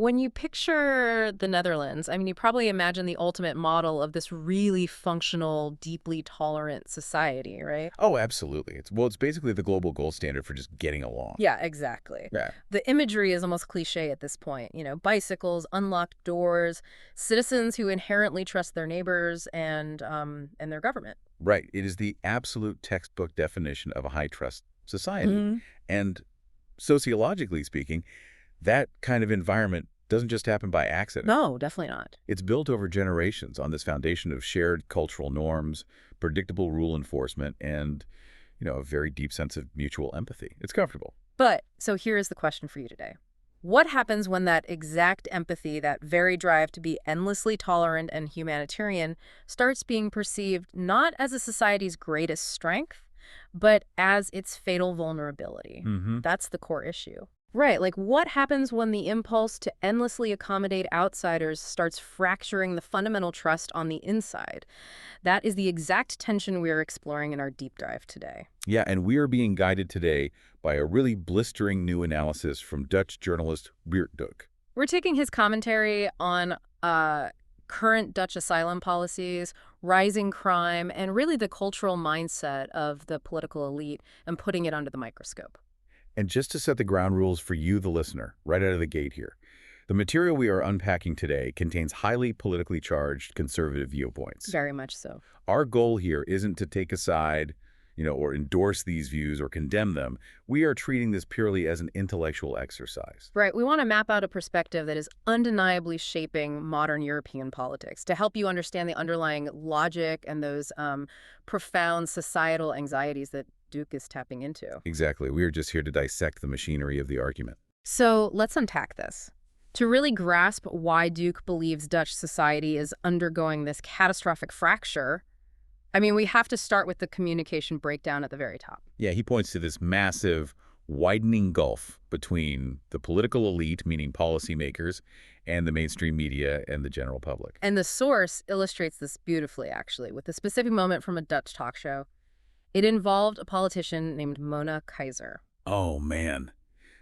When you picture the Netherlands, I mean, you probably imagine the ultimate model of this really functional, deeply tolerant society, right? Oh, absolutely. It's basically the global gold standard for just getting along. Yeah, exactly. Yeah. The imagery is almost cliche at this point. You know, bicycles, unlocked doors, citizens who inherently trust their neighbors and their government. Right. It is the absolute textbook definition of a high trust society. Mhm. And sociologically speaking, that kind of environment doesn't just happen by accident. No, definitely not. It's built over generations on this foundation of shared cultural norms, predictable rule enforcement, and, a very deep sense of mutual empathy. It's comfortable. But so here is the question for you today. What happens when that exact empathy, that very drive to be endlessly tolerant and humanitarian, starts being perceived not as a society's greatest strength, but as its fatal vulnerability? Mm-hmm. That's the core issue. Right, like what happens when the impulse to endlessly accommodate outsiders starts fracturing the fundamental trust on the inside? That is the exact tension we are exploring in our deep dive today. Yeah, and we are being guided today by a really blistering new analysis from Dutch journalist Geert Duk. We're taking his commentary on current Dutch asylum policies, rising crime, and really the cultural mindset of the political elite and putting it under the microscope. And just to set the ground rules for you, the listener, right out of the gate here, the material we are unpacking today contains highly politically charged conservative viewpoints. Very much so. Our goal here isn't to take a side, or endorse these views or condemn them. We are treating this purely as an intellectual exercise. Right, we want to map out a perspective that is undeniably shaping modern European politics to help you understand the underlying logic and those profound societal anxieties that Duke is tapping into. Exactly. We are just here to dissect the machinery of the argument. So let's unpack this. To really grasp why Duke believes Dutch society is undergoing this catastrophic fracture, I mean, we have to start with the communication breakdown at the very top. Yeah, he points to this massive, widening gulf between the political elite, meaning policymakers, and the mainstream media and the general public. And the source illustrates this beautifully, actually, with a specific moment from a Dutch talk show. It involved a politician named Mona Keizer. Oh, man.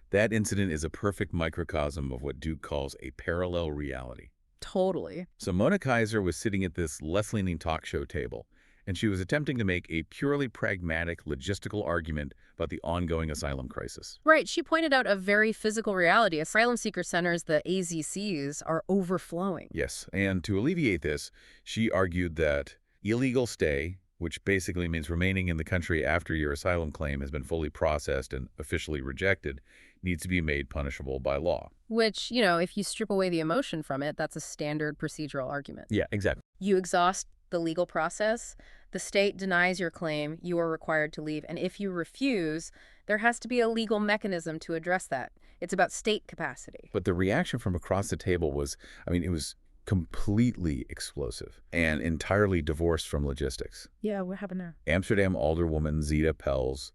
That incident is a perfect microcosm of what Duke calls a parallel reality. Totally. So Mona Keizer was sitting at this left-leaning talk show table, and she was attempting to make a purely pragmatic, logistical argument about the ongoing asylum crisis. Right. She pointed out a very physical reality. Asylum seeker centers, the AZCs, are overflowing. Yes, and to alleviate this, she argued that illegal stay, which basically means remaining in the country after your asylum claim has been fully processed and officially rejected, needs to be made punishable by law. Which, if you strip away the emotion from it, that's a standard procedural argument. Yeah, exactly. You exhaust the legal process, the state denies your claim, you are required to leave. And if you refuse, there has to be a legal mechanism to address that. It's about state capacity. But the reaction from across the table was, it was completely explosive and entirely divorced from logistics. Yeah, what happened there? Amsterdam alderwoman Zita Pels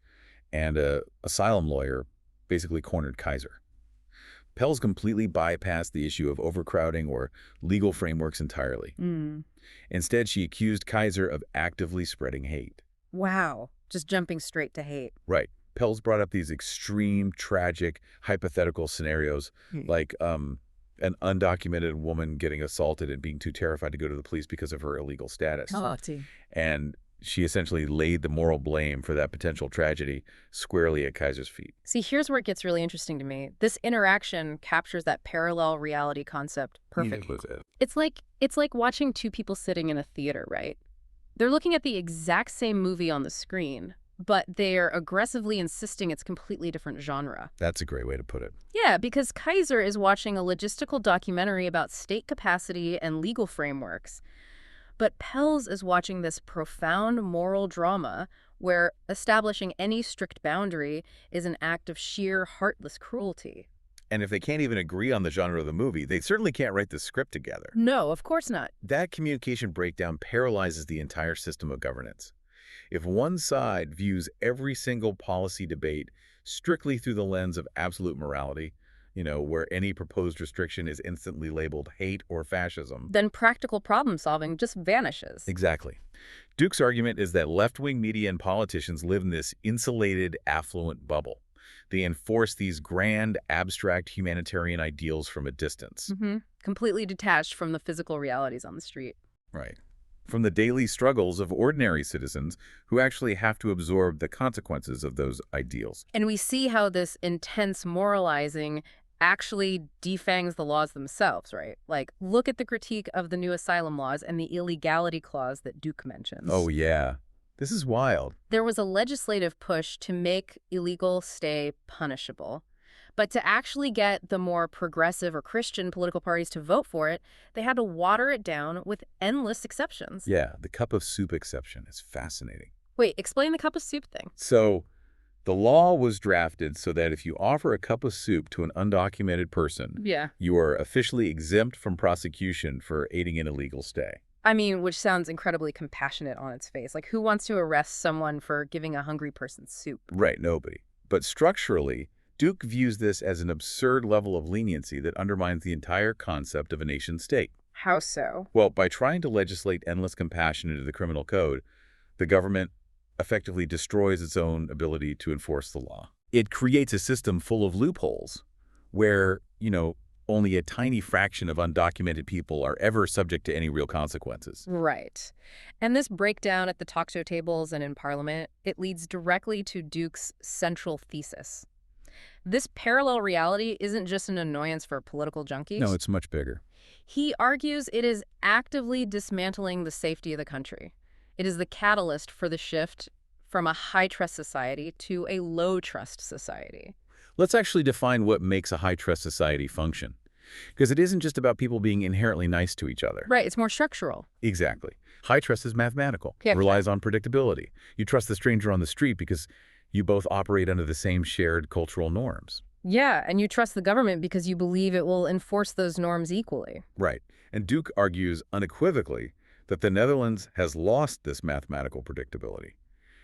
and an asylum lawyer basically cornered Keizer. Pels completely bypassed the issue of overcrowding or legal frameworks entirely. Instead, she accused Keizer of actively spreading hate. Wow. Just jumping straight to hate. Right. Pels brought up these extreme, tragic, hypothetical scenarios like an undocumented woman getting assaulted and being too terrified to go to the police because of her illegal status. And she essentially laid the moral blame for that potential tragedy squarely at Keizer's feet. See, here's where it gets really interesting to me. This interaction captures that parallel reality concept perfectly. It's like watching two people sitting in a theater, right? They're looking at the exact same movie on the screen, but they're aggressively insisting it's completely different genre. That's a great way to put it. Yeah, because Keizer is watching a logistical documentary about state capacity and legal frameworks. But Pels is watching this profound moral drama where establishing any strict boundary is an act of sheer heartless cruelty. And if they can't even agree on the genre of the movie, they certainly can't write the script together. No, of course not. That communication breakdown paralyzes the entire system of governance. If one side views every single policy debate strictly through the lens of absolute morality, where any proposed restriction is instantly labeled hate or fascism, then practical problem solving just vanishes. Exactly. Duke's argument is that left-wing media and politicians live in this insulated, affluent bubble, they enforce these grand, abstract humanitarian ideals from a distance. Completely detached from the physical realities on the street. Right. From the daily struggles of ordinary citizens who actually have to absorb the consequences of those ideals. And we see how this intense moralizing actually defangs the laws themselves, right? Like, look at the critique of the new asylum laws and the illegality clause that Duke mentions. Oh, yeah. This is wild. There was a legislative push to make illegal stay punishable. But to actually get the more progressive or Christian political parties to vote for it, they had to water it down with endless exceptions. Yeah, the cup of soup exception is fascinating. Wait, explain the cup of soup thing. So, the law was drafted so that if you offer a cup of soup to an undocumented person, you are officially exempt from prosecution for aiding an illegal stay. I mean, which sounds incredibly compassionate on its face. Like, who wants to arrest someone for giving a hungry person soup? Right, nobody. But structurally, Duke views this as an absurd level of leniency that undermines the entire concept of a nation-state. How so? Well, by trying to legislate endless compassion into the criminal code, the government effectively destroys its own ability to enforce the law. It creates a system full of loopholes where, only a tiny fraction of undocumented people are ever subject to any real consequences. Right. And this breakdown at the talk show tables and in Parliament, it leads directly to Duke's central thesis. This parallel reality isn't just an annoyance for political junkies. No, it's much bigger. He argues it is actively dismantling the safety of the country. It is the catalyst for the shift from a high-trust society to a low-trust society. Let's actually define what makes a high-trust society function. Because it isn't just about people being inherently nice to each other. Right, it's more structural. Exactly. High trust is mathematical. It relies on predictability. You trust the stranger on the street because you both operate under the same shared cultural norms. Yeah, and you trust the government because you believe it will enforce those norms equally. Right. And Duke argues unequivocally that the Netherlands has lost this mathematical predictability.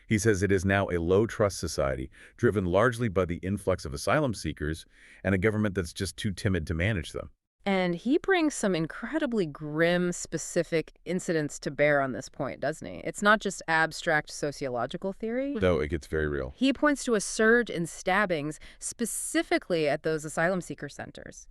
He says it is now a low-trust society, driven largely by the influx of asylum seekers and a government that's just too timid to manage them. And he brings some incredibly grim, specific incidents to bear on this point, doesn't he? It's not just abstract sociological theory. No, it gets very real. He points to a surge in stabbings, specifically at those asylum seeker centers.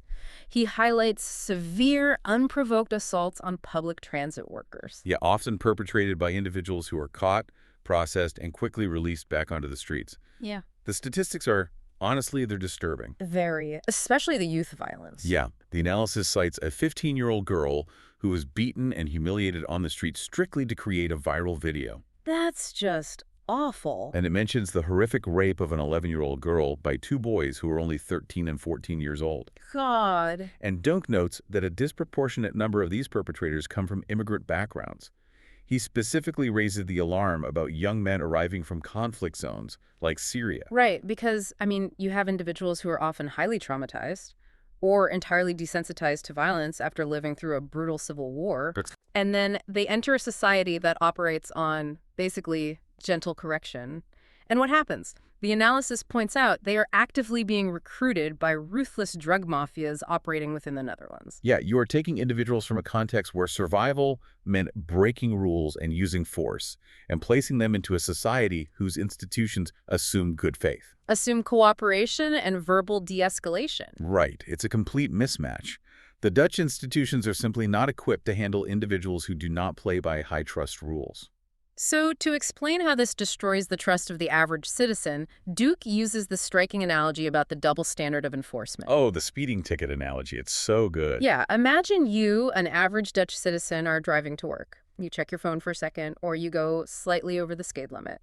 He highlights severe, unprovoked assaults on public transit workers. Yeah, often perpetrated by individuals who are caught, processed, and quickly released back onto the streets. Yeah. The statistics are, honestly, they're disturbing. Very, especially the youth violence. Yeah. The analysis cites a 15-year-old girl who was beaten and humiliated on the street strictly to create a viral video. That's just awful. And it mentions the horrific rape of an 11-year-old girl by two boys who were only 13 and 14 years old. God. And Dunk notes that a disproportionate number of these perpetrators come from immigrant backgrounds. He specifically raises the alarm about young men arriving from conflict zones like Syria. Right, because, you have individuals who are often highly traumatized or entirely desensitized to violence after living through a brutal civil war. And then they enter a society that operates on, basically, gentle correction. And what happens? The analysis points out they are actively being recruited by ruthless drug mafias operating within the Netherlands. Yeah, you are taking individuals from a context where survival meant breaking rules and using force, and placing them into a society whose institutions assume good faith. Assume cooperation and verbal de-escalation. Right. It's a complete mismatch. The Dutch institutions are simply not equipped to handle individuals who do not play by high-trust rules. So, to explain how this destroys the trust of the average citizen, Duke uses the striking analogy about the double standard of enforcement. Oh, the speeding ticket analogy. It's so good. Yeah, imagine you, an average Dutch citizen, are driving to work. You check your phone for a second, or you go slightly over the speed limit.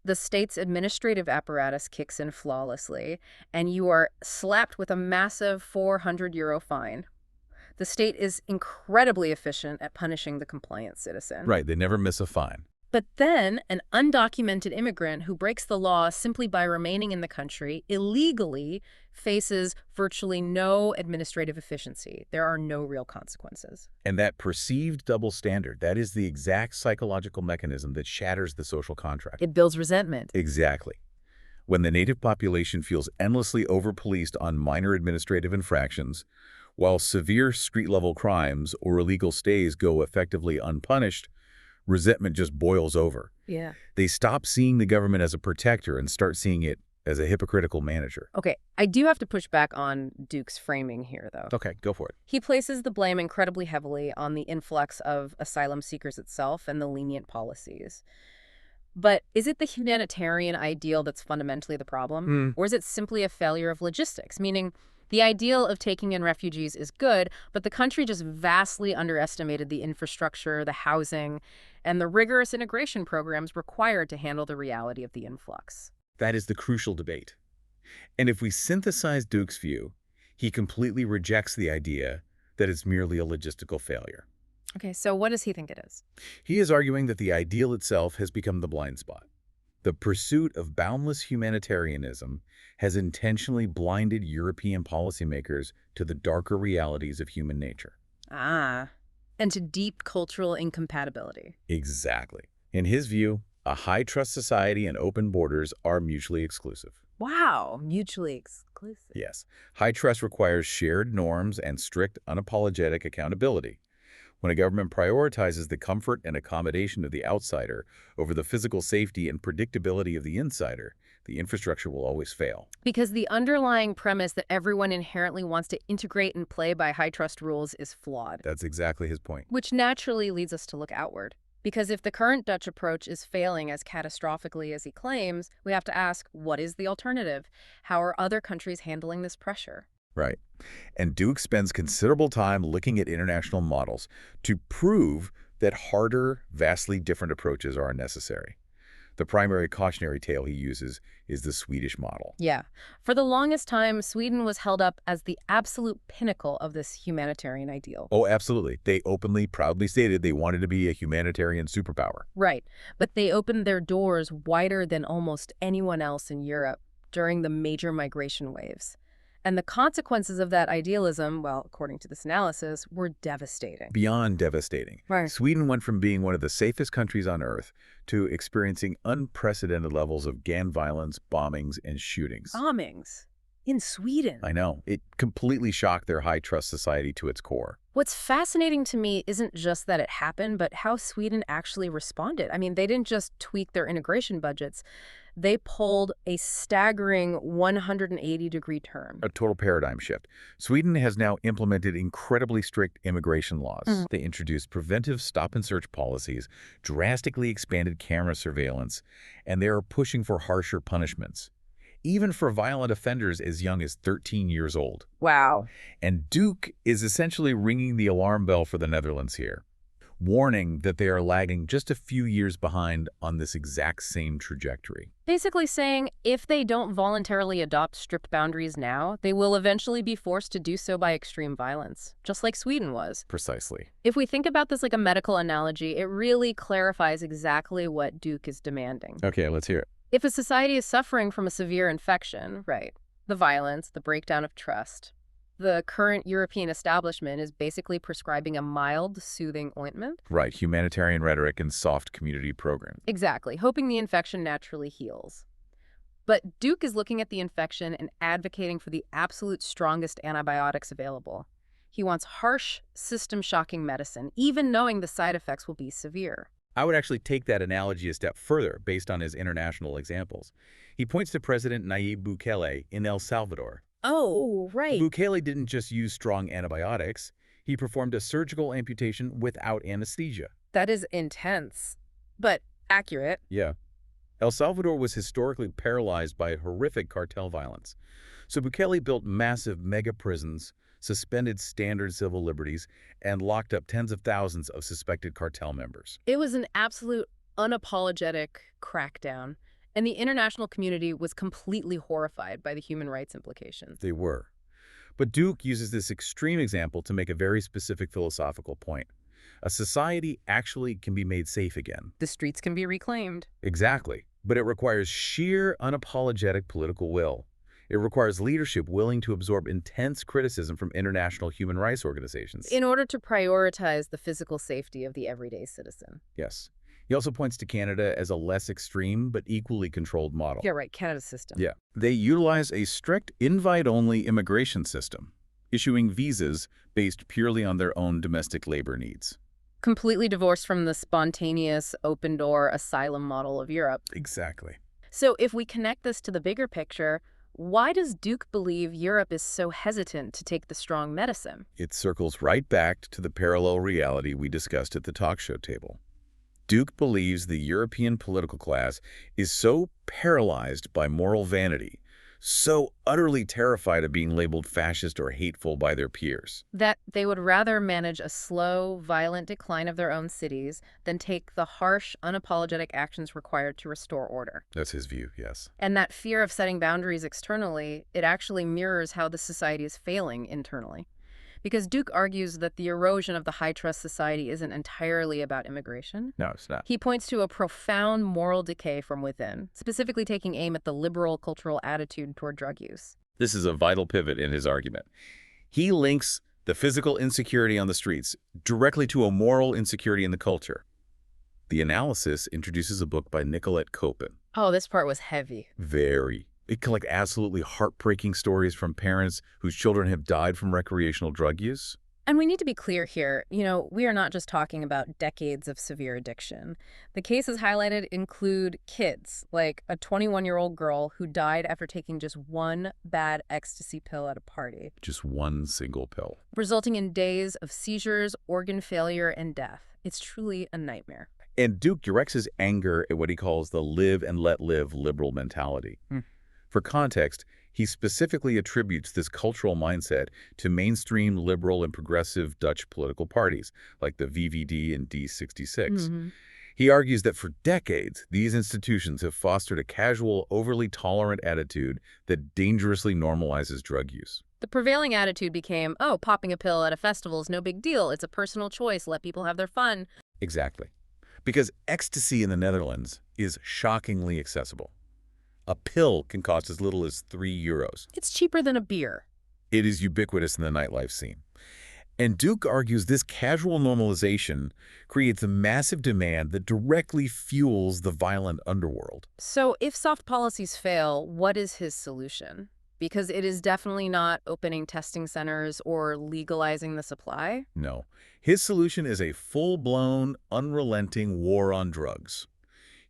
The state's administrative apparatus kicks in flawlessly, and you are slapped with a massive €400 fine. The state is incredibly efficient at punishing the compliant citizen. Right, they never miss a fine. But then an undocumented immigrant who breaks the law simply by remaining in the country illegally faces virtually no administrative efficiency. There are no real consequences. And that perceived double standard, that is the exact psychological mechanism that shatters the social contract. It builds resentment. Exactly. When the native population feels endlessly over-policed on minor administrative infractions, while severe street-level crimes or illegal stays go effectively unpunished, resentment just boils over. Yeah. They stop seeing the government as a protector and start seeing it as a hypocritical manager. Okay, I do have to push back on Duke's framing here, though. Okay, go for it. He places the blame incredibly heavily on the influx of asylum seekers itself and the lenient policies. But is it the humanitarian ideal that's fundamentally the problem? Or is it simply a failure of logistics, meaning the ideal of taking in refugees is good, but the country just vastly underestimated the infrastructure, the housing, and the rigorous integration programs required to handle the reality of the influx? That is the crucial debate. And if we synthesize Duke's view, he completely rejects the idea that it's merely a logistical failure. Okay, so what does he think it is? He is arguing that the ideal itself has become the blind spot. The pursuit of boundless humanitarianism has intentionally blinded European policymakers to the darker realities of human nature. Ah, and to deep cultural incompatibility. Exactly. In his view, a high-trust society and open borders are mutually exclusive. Wow, mutually exclusive. Yes, high trust requires shared norms and strict, unapologetic accountability. When a government prioritizes the comfort and accommodation of the outsider over the physical safety and predictability of the insider, the infrastructure will always fail. Because the underlying premise that everyone inherently wants to integrate and play by high trust rules is flawed. That's exactly his point. Which naturally leads us to look outward. Because if the current Dutch approach is failing as catastrophically as he claims, we have to ask, what is the alternative? How are other countries handling this pressure? Right. And Duke spends considerable time looking at international models to prove that harder, vastly different approaches are necessary. The primary cautionary tale he uses is the Swedish model. Yeah. For the longest time, Sweden was held up as the absolute pinnacle of this humanitarian ideal. Oh, absolutely. They openly, proudly stated they wanted to be a humanitarian superpower. Right. But they opened their doors wider than almost anyone else in Europe during the major migration waves. And the consequences of that idealism, well, according to this analysis, were devastating. Beyond devastating. Right. Sweden went from being one of the safest countries on Earth to experiencing unprecedented levels of gang violence, bombings, and shootings. Bombings? In Sweden? I know. It completely shocked their high-trust society to its core. What's fascinating to me isn't just that it happened, but how Sweden actually responded. I mean, they didn't just tweak their integration budgets. They pulled a staggering 180-degree turn. A total paradigm shift. Sweden has now implemented incredibly strict immigration laws. They introduced preventive stop-and-search policies, drastically expanded camera surveillance, and they are pushing for harsher punishments, even for violent offenders as young as 13 years old. Wow. And Duke is essentially ringing the alarm bell for the Netherlands here, warning that they are lagging just a few years behind on this exact same trajectory. Basically saying if they don't voluntarily adopt strict boundaries now, they will eventually be forced to do so by extreme violence, just like Sweden was. Precisely. If we think about this like a medical analogy, it really clarifies exactly what Duke is demanding. Okay, let's hear it. If a society is suffering from a severe infection, right, the violence, the breakdown of trust, the current European establishment is basically prescribing a mild, soothing ointment. Right, humanitarian rhetoric and soft community programs. Exactly, hoping the infection naturally heals. But Duke is looking at the infection and advocating for the absolute strongest antibiotics available. He wants harsh, system-shocking medicine, even knowing the side effects will be severe. I would actually take that analogy a step further based on his international examples. He points to President Nayib Bukele in El Salvador. Oh, right. Bukele didn't just use strong antibiotics. He performed a surgical amputation without anesthesia. That is intense, but accurate. Yeah. El Salvador was historically paralyzed by horrific cartel violence. So Bukele built massive mega prisons, suspended standard civil liberties, and locked up tens of thousands of suspected cartel members. It was an absolute unapologetic crackdown, and the international community was completely horrified by the human rights implications. They were. But Duke uses this extreme example to make a very specific philosophical point. A society actually can be made safe again. The streets can be reclaimed. Exactly. But it requires sheer, unapologetic political will. It requires leadership willing to absorb intense criticism from international human rights organizations. In order to prioritize the physical safety of the everyday citizen. Yes. He also points to Canada as a less extreme but equally controlled model. Yeah, right, Canada's system. Yeah. They utilize a strict invite-only immigration system, issuing visas based purely on their own domestic labor needs. Completely divorced from the spontaneous, open-door asylum model of Europe. Exactly. So if we connect this to the bigger picture, why does Duke believe Europe is so hesitant to take the strong medicine? It circles right back to the parallel reality we discussed at the talk show table. Duke believes the European political class is so paralyzed by moral vanity, so utterly terrified of being labeled fascist or hateful by their peers. That they would rather manage a slow, violent decline of their own cities than take the harsh, unapologetic actions required to restore order. That's his view, yes. And that fear of setting boundaries externally, it actually mirrors how the society is failing internally. Because Duke argues that the erosion of the high-trust society isn't entirely about immigration. No, it's not. He points to a profound moral decay from within, specifically taking aim at the liberal cultural attitude toward drug use. This is a vital pivot in his argument. He links the physical insecurity on the streets directly to a moral insecurity in the culture. The analysis introduces a book by Nicolette Copin. Oh, this part was heavy. Very. It collects absolutely heartbreaking stories from parents whose children have died from recreational drug use. And we need to be clear here, we are not just talking about decades of severe addiction. The cases highlighted include kids, like a 21-year-old girl who died after taking just one bad ecstasy pill at a party. Just one single pill. Resulting in days of seizures, organ failure, and death. It's truly a nightmare. And Duke directs his anger at what he calls the live and let live liberal mentality. For context, he specifically attributes this cultural mindset to mainstream liberal and progressive Dutch political parties, like the VVD and D66. He argues that for decades, these institutions have fostered a casual, overly tolerant attitude that dangerously normalizes drug use. The prevailing attitude became, oh, popping a pill at a festival is no big deal. It's a personal choice. Let people have their fun. Exactly. Because ecstasy in the Netherlands is shockingly accessible. A pill can cost as little as €3. It's cheaper than a beer. It is ubiquitous in the nightlife scene. And Duke argues this casual normalization creates a massive demand that directly fuels the violent underworld. So if soft policies fail, what is his solution? Because it is definitely not opening testing centers or legalizing the supply. No. His solution is a full-blown, unrelenting war on drugs.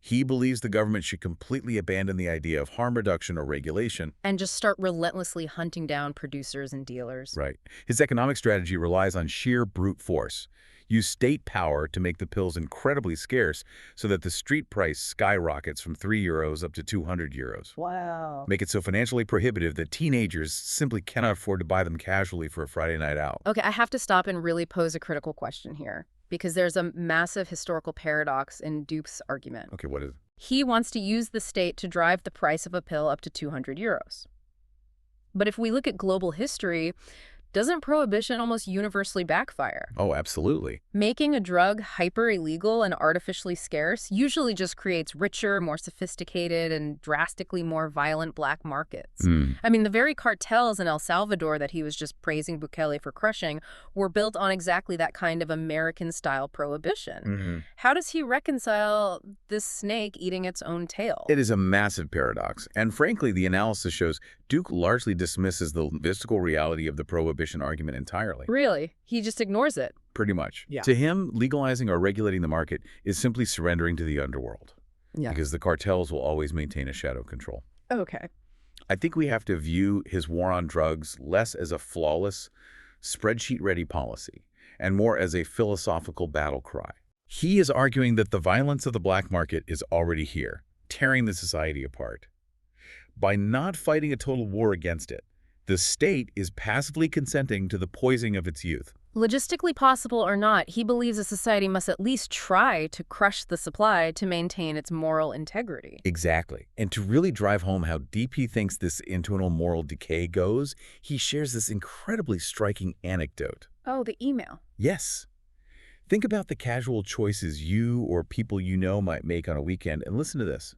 He believes the government should completely abandon the idea of harm reduction or regulation. And just start relentlessly hunting down producers and dealers. Right. His economic strategy relies on sheer brute force. Use state power to make the pills incredibly scarce so that the street price skyrockets from €3 up to €200. Wow. Make it so financially prohibitive that teenagers simply cannot afford to buy them casually for a Friday night out. Okay, I have to stop and really pose a critical question here, because there's a massive historical paradox in Duke's argument. Okay, what is it? He wants to use the state to drive the price of a pill up to €200. But if we look at global history, doesn't prohibition almost universally backfire? Oh, absolutely. Making a drug hyper-illegal and artificially scarce usually just creates richer, more sophisticated, and drastically more violent black markets. I mean, the very cartels in El Salvador that he was just praising Bukele for crushing were built on exactly that kind of American-style prohibition. How does he reconcile this snake eating its own tail? It is a massive paradox. And frankly, the analysis shows Duke largely dismisses the mystical reality of the prohibition argument entirely. Really? He just ignores it? Pretty much. Yeah. To him, legalizing or regulating the market is simply surrendering to the underworld. Yeah. Because the cartels will always maintain a shadow control. Okay. I think we have to view his war on drugs less as a flawless, spreadsheet-ready policy and more as a philosophical battle cry. He is arguing that the violence of the black market is already here, tearing the society apart. By not fighting a total war against it, the state is passively consenting to the poisoning of its youth. Logistically possible or not, he believes a society must at least try to crush the supply to maintain its moral integrity. Exactly. And to really drive home how deep he thinks this internal moral decay goes, he shares this incredibly striking anecdote. Oh, the email. Yes. Think about the casual choices you or people you know might make on a weekend, and listen to this.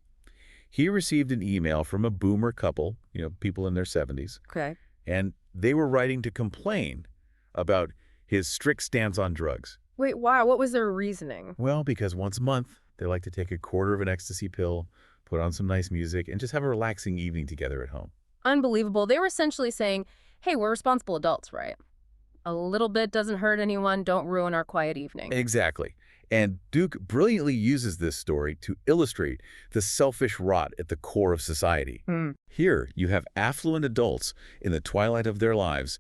He received an email from a boomer couple, people in their 70s, Okay. and they were writing to complain about his strict stance on drugs. Wait, wow, what was their reasoning? Well, because once a month, they like to take a quarter of an ecstasy pill, put on some nice music, and just have a relaxing evening together at home. Unbelievable. They were essentially saying, hey, we're responsible adults, right? A little bit doesn't hurt anyone. Don't ruin our quiet evening. Exactly. And Duke brilliantly uses this story to illustrate the selfish rot at the core of society. Here, you have affluent adults in the twilight of their lives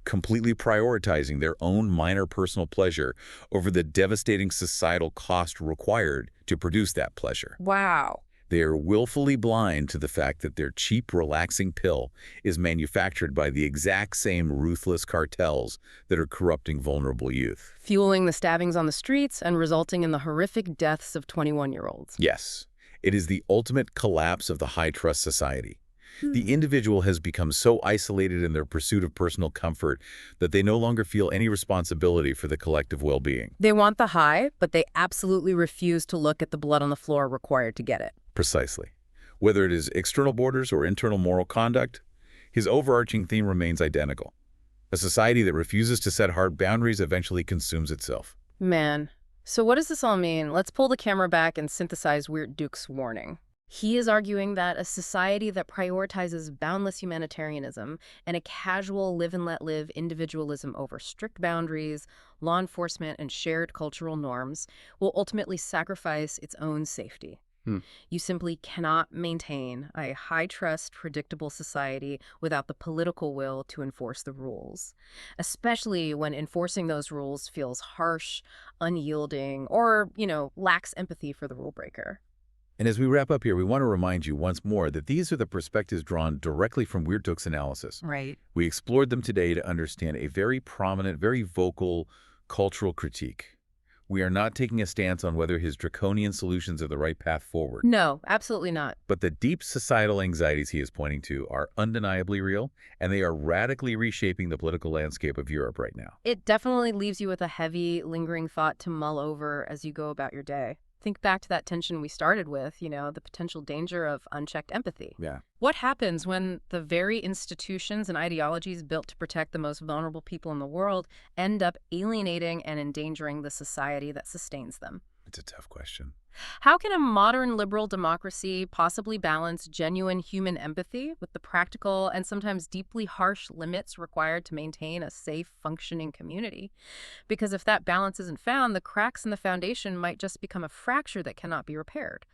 completely prioritizing their own minor personal pleasure over the devastating societal cost required to produce that pleasure. Wow. They are willfully blind to the fact that their cheap, relaxing pill is manufactured by the exact same ruthless cartels that are corrupting vulnerable youth. Fueling the stabbings on the streets and resulting in the horrific deaths of 21-year-olds. Yes, it is the ultimate collapse of the high-trust society. The individual has become so isolated in their pursuit of personal comfort that they no longer feel any responsibility for the collective well-being. They want the high, but they absolutely refuse to look at the blood on the floor required to get it. Precisely. Whether it is external borders or internal moral conduct, his overarching theme remains identical. A society that refuses to set hard boundaries eventually consumes itself. Man, so what does this all mean? Let's pull the camera back and synthesize Weird Duke's warning. He is arguing that a society that prioritizes boundless humanitarianism and a casual live-and-let-live individualism over strict boundaries, law enforcement, and shared cultural norms will ultimately sacrifice its own safety. You simply cannot maintain a high-trust, predictable society without the political will to enforce the rules, especially when enforcing those rules feels harsh, unyielding, or, lacks empathy for the rule breaker. And as we wrap up here, we want to remind you once more that these are the perspectives drawn directly from Weird Duke's analysis. Right. We explored them today to understand a very prominent, very vocal cultural critique. We are not taking a stance on whether his draconian solutions are the right path forward. No, absolutely not. But the deep societal anxieties he is pointing to are undeniably real, and they are radically reshaping the political landscape of Europe right now. It definitely leaves you with a heavy, lingering thought to mull over as you go about your day. Think back to that tension we started with, the potential danger of unchecked empathy. Yeah. What happens when the very institutions and ideologies built to protect the most vulnerable people in the world end up alienating and endangering the society that sustains them? It's a tough question. How can a modern liberal democracy possibly balance genuine human empathy with the practical and sometimes deeply harsh limits required to maintain a safe, functioning community? Because if that balance isn't found, the cracks in the foundation might just become a fracture that cannot be repaired.